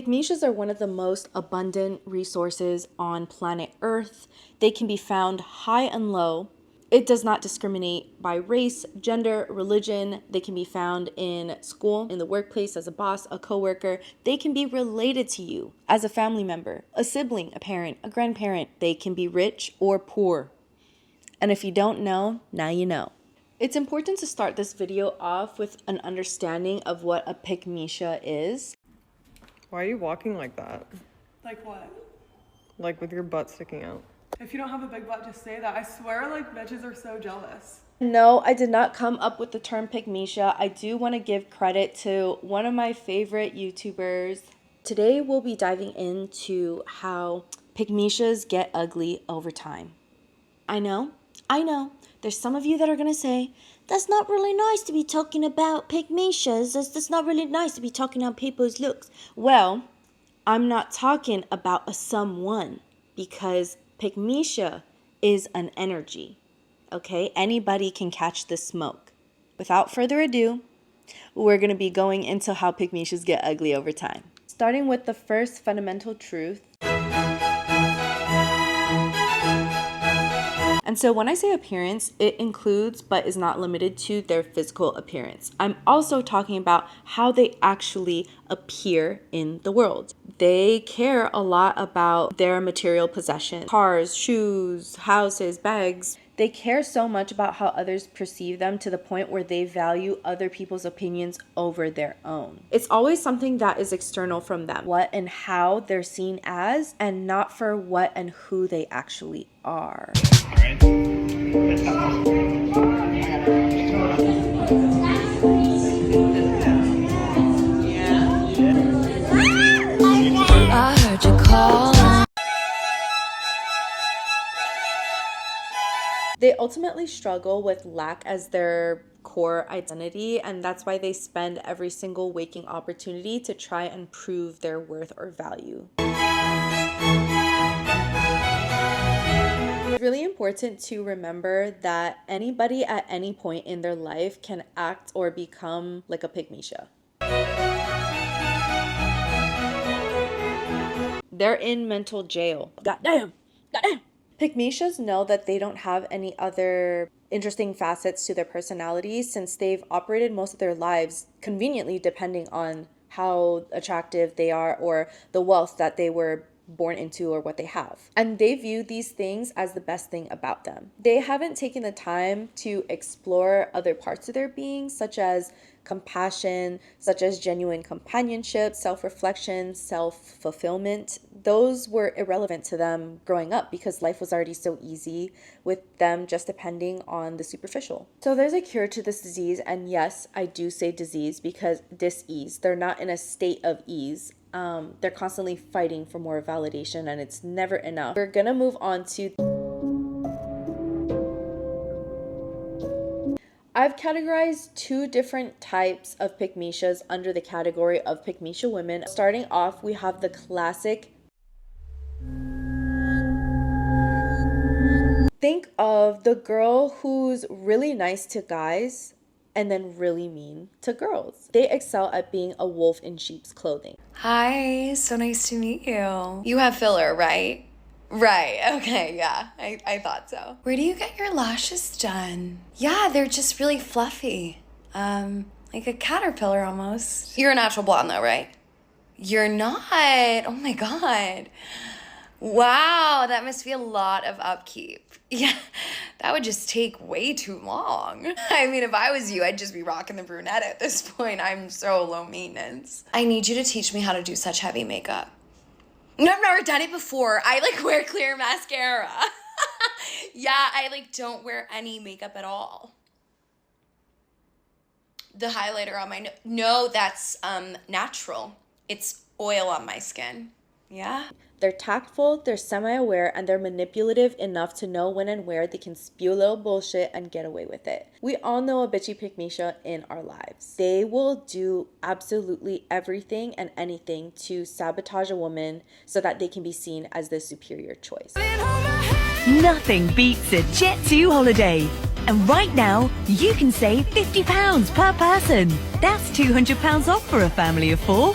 Pickmeshas are one of the most abundant resources on planet Earth. They can be found high and low. It does not discriminate by race, gender, religion. They can be found in school, in the workplace, as a boss, a coworker. They can be related to you as a family member, a sibling, a parent, a grandparent. They can be rich or poor. And if you don't know, now you know. It's important to start this video off with an understanding of what a Pickmesha is. Why are you walking like that? Like what? Like with your butt sticking out. If you don't have a big butt, just say that. I swear, like, bitches are so jealous. No, I did not come up with the term Pickmesha. I do want to give credit to one of my favorite YouTubers. Today, we'll be diving into how Pickmeshas get ugly over time. I know. There's some of you that are going to say, that's not really nice to be talking about Pickmeshas. That's not really nice to be talking about people's looks. Well, I'm not talking about a someone because Pickmesha is an energy. Okay? Anybody can catch the smoke. Without further ado, we're going to be going into how Pickmeshas get ugly over time. Starting with the first fundamental truth. And so when I say appearance, it includes but is not limited to their physical appearance. I'm also talking about how they actually appear in the world. They care a lot about their material possessions, cars, shoes, houses, bags. They care so much about how others perceive them to the point where they value other people's opinions over their own. It's always something that is external from them, what and how they're seen as, and not for what and who they actually are. I heard you call. They ultimately struggle with lack as their core identity, and that's why they spend every single waking opportunity to try and prove their worth or value. It's really important to remember that anybody at any point in their life can act or become like a Pickmesha. They're in mental jail. Goddamn. Pickmeshas know that they don't have any other interesting facets to their personality since they've operated most of their lives conveniently depending on how attractive they are or the wealth that they were born into or what they have. And they view these things as the best thing about them. They haven't taken the time to explore other parts of their being, such as compassion, such as genuine companionship, self-reflection, self-fulfillment. Those were irrelevant to them growing up because life was already so easy with them just depending on the superficial. So there's a cure to this disease, and yes, I do say disease because dis-ease. They're not in a state of ease. They're constantly fighting for more validation and it's never enough. We're gonna move on to... I've categorized two different types of Pickmeshas under the category of Pickmesha women. Starting off, we have the classic. Think of the girl who's really nice to guys and then really mean to girls. They excel at being a wolf in sheep's clothing. Hi, so nice to meet you. You have filler, right? Right, okay, yeah, I thought so. Where do you get your lashes done? Yeah, they're just really fluffy. Like a caterpillar almost. You're a natural blonde though, right? You're not, oh my God. Wow, that must be a lot of upkeep. Yeah, that would just take way too long. I mean, if I was you, I'd just be rocking the brunette at this point. I'm so low maintenance. I need you to teach me how to do such heavy makeup. No, I've never done it before. I wear clear mascara. Yeah, I don't wear any makeup at all. The highlighter on my nose. No, that's natural. It's oil on my skin. Yeah. They're tactful, they're semi-aware, and they're manipulative enough to know when and where they can spew a little bullshit and get away with it. We all know a bitchy Pickmesha in our lives. They will do absolutely everything and anything to sabotage a woman so that they can be seen as the superior choice. Nothing beats a Jet2 holiday. And right now, you can save £50 per person. That's £200 off for a family of 4.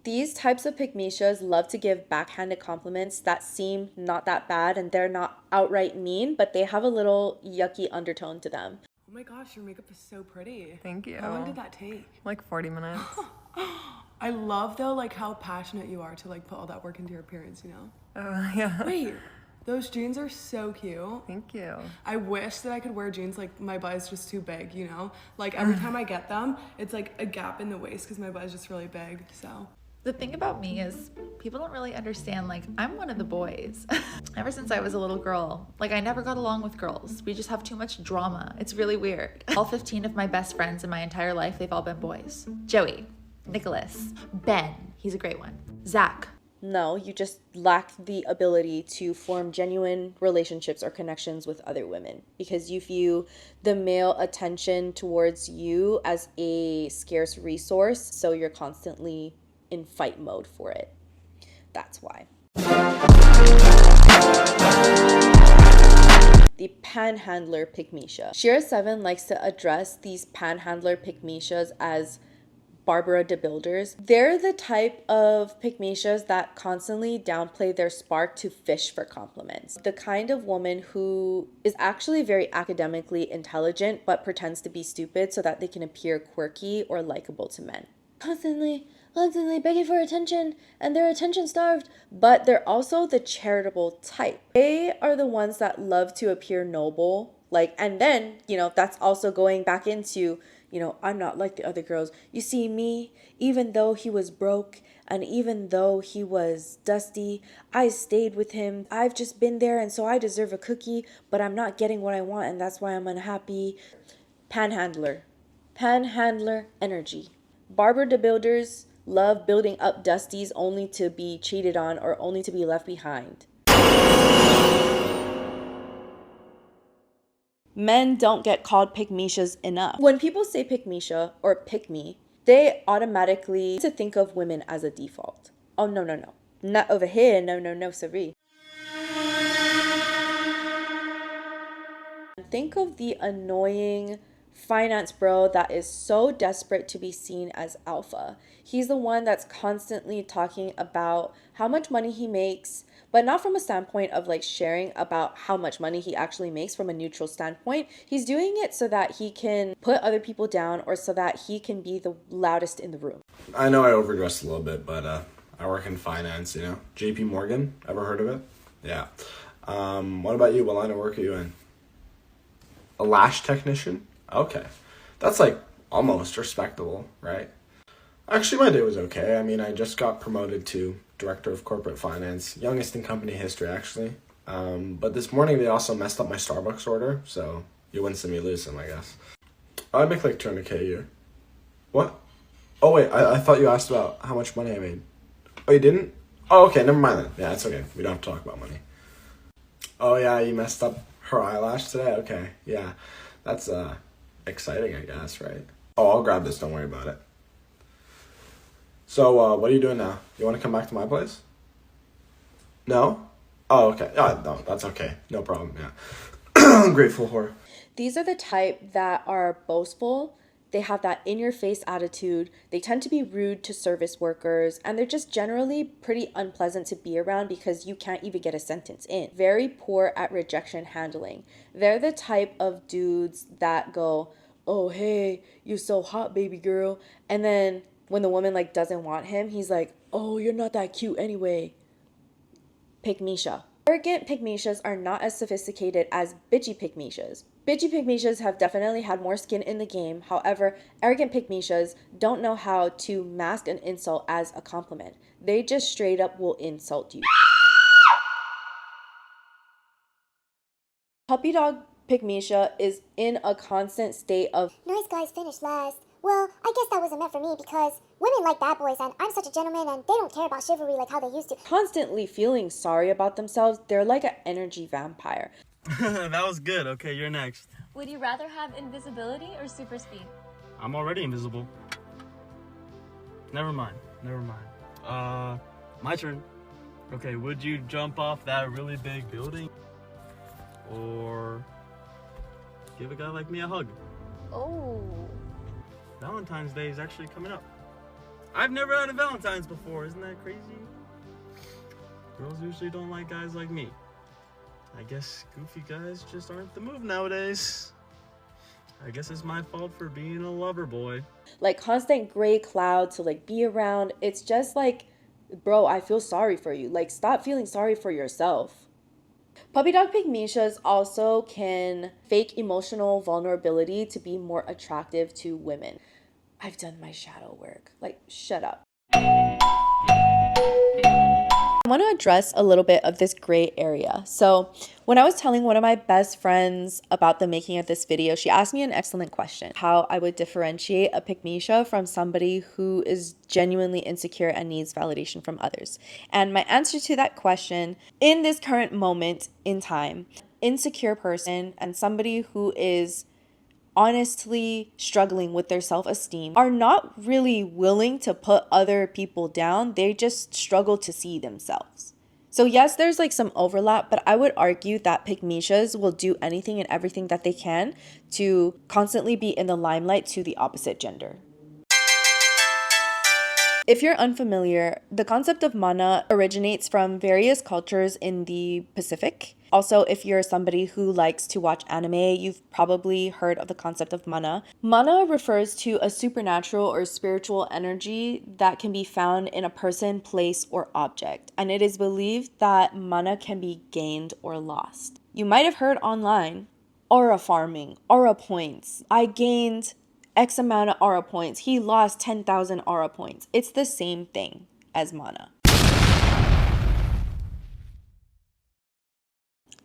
These types of Pickmeshas love to give backhanded compliments that seem not that bad, and they're not outright mean, but they have a little yucky undertone to them. Oh my gosh, your makeup is so pretty. Thank you. How long did that take? Like 40 minutes. I love though like how passionate you are to like put all that work into your appearance, you know? Oh, yeah. Wait, those jeans are so cute. Thank you. I wish that I could wear jeans, like my butt is just too big, you know? Like every time I get them, it's like a gap in the waist because my butt is just really big, so. The thing about me is people don't really understand, like, I'm one of the boys. Ever since I was a little girl, like, I never got along with girls. We just have too much drama. It's really weird. All 15 of my best friends in my entire life, they've all been boys. Joey, Nicholas, Ben, he's a great one. Zach. No, you just lack the ability to form genuine relationships or connections with other women because you view the male attention towards you as a scarce resource, so you're constantly in fight mode for it. That's why. The panhandler Pickmesha. Shira 7 likes to address these panhandler Pickmeshas as Barbara de Builders. They're the type of Pickmeshas that constantly downplay their spark to fish for compliments. The kind of woman who is actually very academically intelligent but pretends to be stupid so that they can appear quirky or likable to men. Constantly begging for attention, and they're attention starved, but they're also the charitable type. They are the ones that love to appear noble, and then, that's also going back into, I'm not like the other girls. You see me, even though he was broke, and even though he was dusty, I stayed with him. I've just been there, and so I deserve a cookie, but I'm not getting what I want, and that's why I'm unhappy. Panhandler energy. Barbara de Builders love building up dusties only to be cheated on or only to be left behind. Men don't get called Pickmeshas enough. When people say Pickmesha or pick me, they automatically to think of women as a default. Oh, no. Not over here. No, sorry. Think of the annoying finance bro that is so desperate to be seen as alpha. He's the one that's constantly talking about how much money he makes, but not from a standpoint of sharing about how much money he actually makes from a neutral standpoint. He's doing it so that he can put other people down or so that he can be the loudest in the room. I know I overdressed a little bit, but I work in finance, JP Morgan, ever heard of it? Yeah. What about you? What line of work are you in? A lash technician? Okay. That's almost respectable, right? Actually, my day was okay. I just got promoted to Director of Corporate Finance, youngest in company history, actually. But this morning they also messed up my Starbucks order, so you win some, you lose some, I guess. I make 200K a year. What? Oh, wait, I thought you asked about how much money I made. Oh, you didn't? Oh, okay, never mind then. Yeah, it's okay. We don't have to talk about money. Oh, yeah, you messed up her eyelash today? Okay, yeah. That's, exciting, I guess, right? Oh, I'll grab this. Don't worry about it. So, what are you doing now? You want to come back to my place? No? Oh, okay. No, that's okay. No problem, yeah. Grateful whore. These are the type that are boastful. They have that in-your-face attitude. They tend to be rude to service workers, and they're just generally pretty unpleasant to be around because you can't even get a sentence in. Very poor at rejection handling. They're the type of dudes that go, oh, hey, you're so hot, baby girl. And then when the woman doesn't want him, he's like, oh, you're not that cute anyway. Pickmesha. Arrogant Pickmeshas are not as sophisticated as bitchy Pickmeshas. Bitchy Pickmeshas have definitely had more skin in the game. However, arrogant Pickmeshas don't know how to mask an insult as a compliment. They just straight up will insult you. Puppy dog Pickmesha is in a constant state of nice guys finish last. Well, I guess that wasn't meant for me because women like bad boys and I'm such a gentleman and they don't care about chivalry like how they used to. Constantly feeling sorry about themselves. They're like an energy vampire. That was good. Okay, you're next. Would you rather have invisibility or super speed? I'm already invisible. Never mind. My turn. Okay, would you jump off that really big building? Or give a guy like me a hug? Oh. Valentine's Day is actually coming up. I've never had a Valentine's before. Isn't that crazy? Girls usually don't like guys like me. I guess goofy guys just aren't the move nowadays. I guess it's my fault for being a lover boy. Like constant gray cloud to like be around. It's just like, bro, I feel sorry for you. Like, stop feeling sorry for yourself. Puppy dog Pickmeshas also can fake emotional vulnerability to be more attractive to women. I've done my shadow work. Like, shut up. I want to address a little bit of this gray area. So when I was telling one of my best friends about the making of this video, she asked me an excellent question: how I would differentiate a Pickmesha from somebody who is genuinely insecure and needs validation from others. And my answer to that question, in this current moment in time, insecure person and somebody who is honestly struggling with their self-esteem are not really willing to put other people down. They just struggle to see themselves. So yes, there's like some overlap, but I would argue that Pickmeshas will do anything and everything that they can to constantly be in the limelight to the opposite gender. If you're unfamiliar, the concept of mana originates from various cultures in the Pacific. Also, if you're somebody who likes to watch anime, you've probably heard of the concept of mana. Mana refers to a supernatural or spiritual energy that can be found in a person, place, or object. And it is believed that mana can be gained or lost. You might have heard online, aura farming, aura points. I gained X amount of aura points. He lost 10,000 aura points. It's the same thing as mana.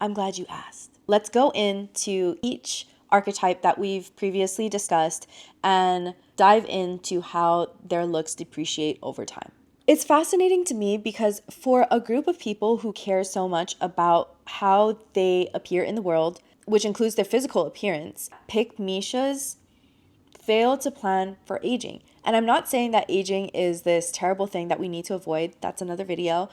I'm glad you asked. Let's go into each archetype that we've previously discussed and dive into how their looks depreciate over time. It's fascinating to me because for a group of people who care so much about how they appear in the world, which includes their physical appearance, Pickmeshas fail to plan for aging. And I'm not saying that aging is this terrible thing that we need to avoid. That's another video.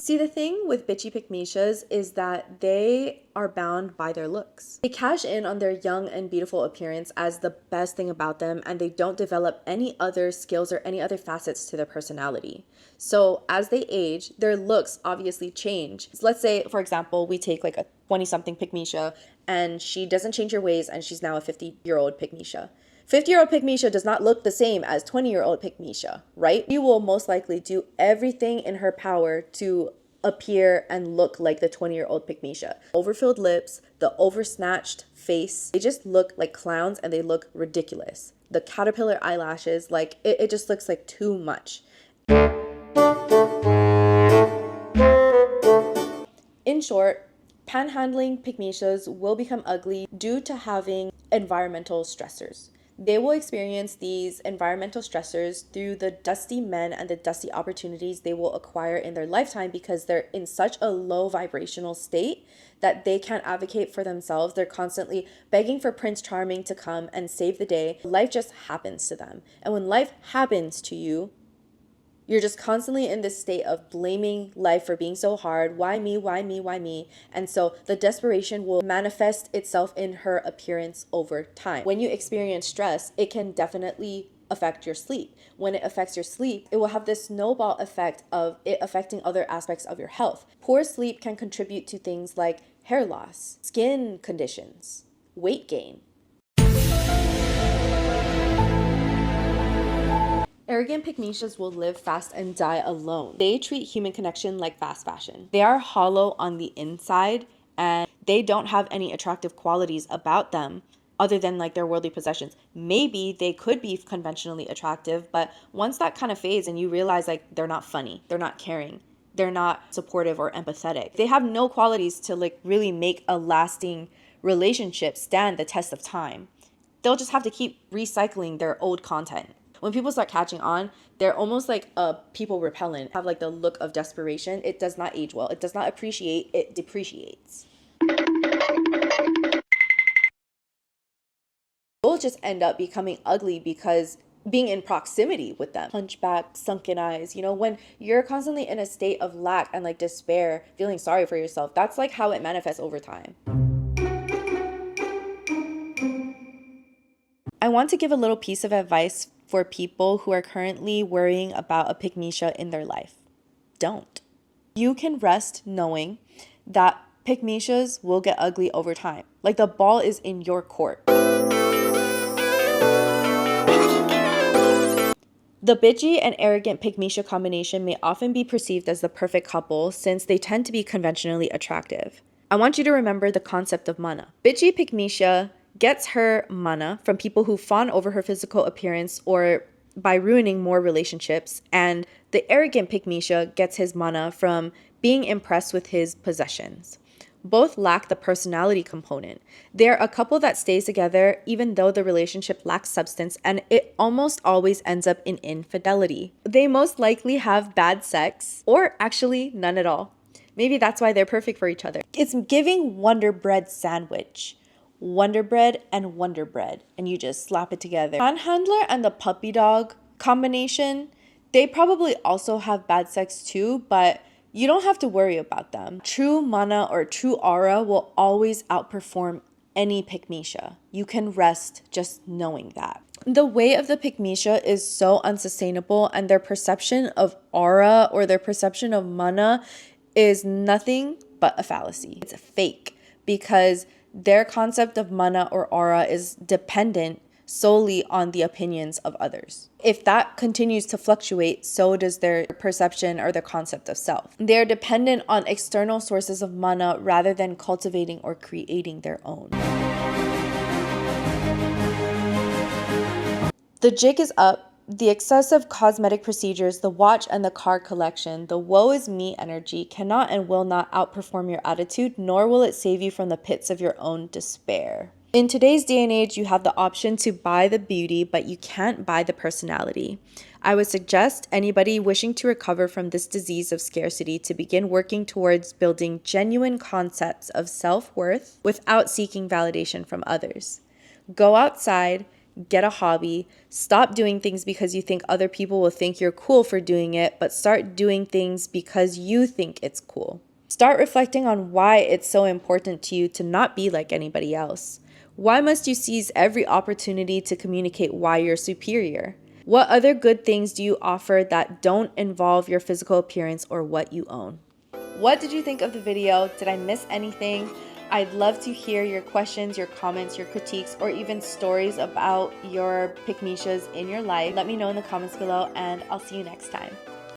See, the thing with bitchy Pickmeshas is that they are bound by their looks. They cash in on their young and beautiful appearance as the best thing about them, and they don't develop any other skills or any other facets to their personality. So as they age, their looks obviously change. So let's say, for example, we take like a 20-something Pickmesha and she doesn't change her ways and she's now a 50-year-old Pickmesha. 50-year-old Pickmesha does not look the same as 20-year-old Pickmesha, right? She will most likely do everything in her power to appear and look like the 20-year-old Pickmesha. Overfilled lips, the oversnatched face, they just look like clowns and they look ridiculous. The caterpillar eyelashes, like it just looks like too much. In short, panhandling Pickmeshas will become ugly due to having environmental stressors. They will experience these environmental stressors through the dusty men and the dusty opportunities they will acquire in their lifetime because they're in such a low vibrational state that they can't advocate for themselves. They're constantly begging for Prince Charming to come and save the day. Life just happens to them. And when life happens to you, you're just constantly in this state of blaming life for being so hard. Why me? Why me? Why me? And so the desperation will manifest itself in her appearance over time. When you experience stress, it can definitely affect your sleep. When it affects your sleep, it will have this snowball effect of it affecting other aspects of your health. Poor sleep can contribute to things like hair loss, skin conditions, weight gain. Arrogant Pickmeshas will live fast and die alone. They treat human connection like fast fashion. They are hollow on the inside and they don't have any attractive qualities about them other than like their worldly possessions. Maybe they could be conventionally attractive, but once that kind of fades and you realize like they're not funny, they're not caring, they're not supportive or empathetic, they have no qualities to like really make a lasting relationship stand the test of time. They'll just have to keep recycling their old content. When people start catching on, they're almost like people repellent, have like the look of desperation. It does not age well. It does not appreciate, it depreciates. You'll just end up becoming ugly because being in proximity with them. Hunchback, sunken eyes, you know, when you're constantly in a state of lack and like despair, feeling sorry for yourself, that's like how it manifests over time. I want to give a little piece of advice for people who are currently worrying about a Pickmesha in their life. Don't. You can rest knowing that Pickmeshas will get ugly over time. Like, the ball is in your court. The bitchy and arrogant Pickmesha combination may often be perceived as the perfect couple since they tend to be conventionally attractive. I want you to remember the concept of mana. Bitchy Pickmesha gets her mana from people who fawn over her physical appearance or by ruining more relationships, and the arrogant Pickmesha gets his mana from being impressed with his possessions. Both lack the personality component. They're a couple that stays together even though the relationship lacks substance, and it almost always ends up in infidelity. They most likely have bad sex, or actually none at all. Maybe that's why they're perfect for each other. It's giving Wonder Bread sandwich. Wonder Bread and Wonder Bread, and you just slap it together. Panhandler and the puppy dog combination, they probably also have bad sex too, but you don't have to worry about them. True mana or true aura will always outperform any Pickmesha. You can rest just knowing that. The way of the Pickmesha is so unsustainable, and their perception of aura or their perception of mana is nothing but a fallacy. It's a fake because their concept of mana or aura is dependent solely on the opinions of others. If that continues to fluctuate, so does their perception or their concept of self. They're dependent on external sources of mana rather than cultivating or creating their own. The jig is up. The excessive cosmetic procedures, the watch and the car collection, the woe is me energy cannot and will not outperform your attitude, nor will it save you from the pits of your own despair. In today's day and age, you have the option to buy the beauty, but you can't buy the personality. I would suggest anybody wishing to recover from this disease of scarcity to begin working towards building genuine concepts of self-worth without seeking validation from others. Go outside, get a hobby, stop doing things because you think other people will think you're cool for doing it, but start doing things because you think it's cool. Start reflecting on why it's so important to you to not be like anybody else. Why must you seize every opportunity to communicate why you're superior? What other good things do you offer that don't involve your physical appearance or what you own? What did you think of the video? Did I miss anything? I'd love to hear your questions, your comments, your critiques, or even stories about your Pickmeshas in your life. Let me know in the comments below, and I'll see you next time.